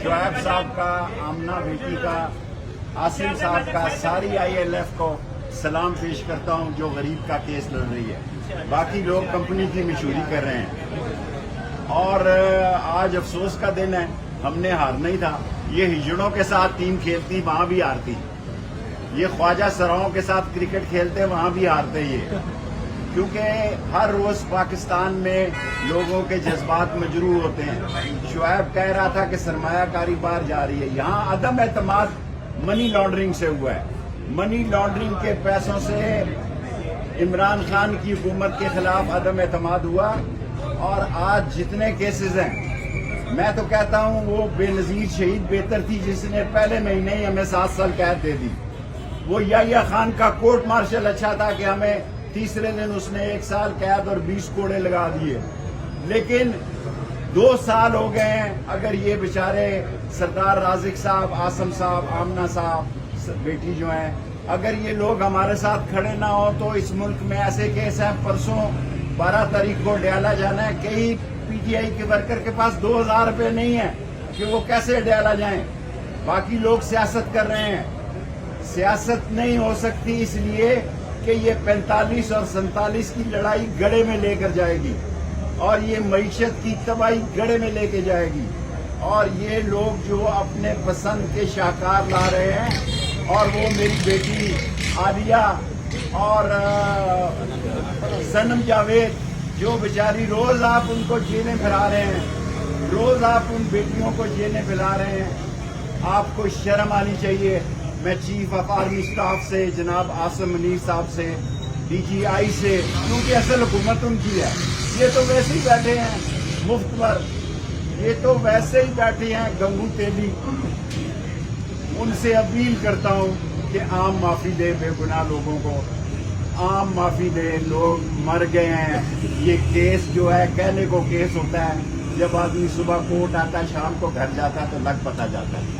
شعیب صاحب کا، آمنہ بیٹی کا، عاصم صاحب کا، ساری ILF کو سلام پیش کرتا ہوں جو غریب کا کیس لڑ رہی ہے. باقی لوگ کمپنی کی مشہوری کر رہے ہیں اور آج افسوس کا دن ہے. ہم نے ہارنا ہی تھا. یہ ہجڑوں کے ساتھ ٹیم کھیلتی وہاں بھی ہارتی، یہ خواجہ سراؤں کے ساتھ کرکٹ کھیلتے وہاں بھی ہارتے. یہ کیونکہ ہر روز پاکستان میں لوگوں کے جذبات مجروح ہوتے ہیں. شعیب کہہ رہا تھا کہ سرمایہ کاری باہر جا رہی ہے. یہاں عدم اعتماد منی لانڈرنگ سے ہوا ہے. منی لانڈرنگ کے پیسوں سے عمران خان کی حکومت کے خلاف عدم اعتماد ہوا. اور آج جتنے کیسز ہیں میں تو کہتا ہوں وہ بے نظیر شہید بہتر تھی جس نے پہلے مہینے ہی ہمیں 7 سال قید دے دی. وہ یحییٰ خان کا کورٹ مارشل اچھا تھا کہ ہمیں تیسرے دن اس نے 1 سال قید اور 20 کوڑے لگا دیے. لیکن 2 سال ہو گئے ہیں. اگر یہ بیچارے سردار رازق صاحب، عاصم صاحب، آمنہ صاحب بیٹی جو ہیں، اگر یہ لوگ ہمارے ساتھ کھڑے نہ ہوں تو اس ملک میں ایسے کیس ہیں. پرسوں 12 تاریخ کو ڈیالہ جانا ہے. کئی PTI کے ورکر کے پاس 2000 روپے نہیں ہیں کہ وہ کیسے ڈیالہ جائیں. باقی لوگ سیاست کر رہے ہیں. سیاست نہیں ہو سکتی اس لیے کہ یہ 45 اور 47 کی لڑائی گڑھے میں لے کر جائے گی اور یہ معیشت کی تباہی گڑھے میں لے کے جائے گی. اور یہ لوگ جو اپنے پسند کے شاہکار لا رہے ہیں اور وہ میری بیٹی عالیہ اور صنم جاوید جو بیچاری روز آپ ان کو جیلیں پھرا رہے ہیں، روز آپ ان بیٹیوں کو جیلیں پھیلا رہے ہیں. آپ کو شرم آنی چاہیے. میں چیف آف آرمی اسٹاف سے جناب عاصم منیر صاحب سے، DGI سے، کیونکہ اصل حکومت ان کی ہے. یہ تو ویسے ہی بیٹھے ہیں مفت پر، یہ تو ویسے ہی بیٹھے ہیں گنگو تیلی. ان سے اپیل کرتا ہوں کہ عام معافی دے بے گناہ لوگوں کو، عام معافی دے. لوگ مر گئے ہیں. یہ کیس جو ہے کہنے کو کیس ہوتا ہے، جب آدمی صبح کوٹ آتا ہے شام کو گھر جاتا ہے تو لگ پتہ جاتا ہے.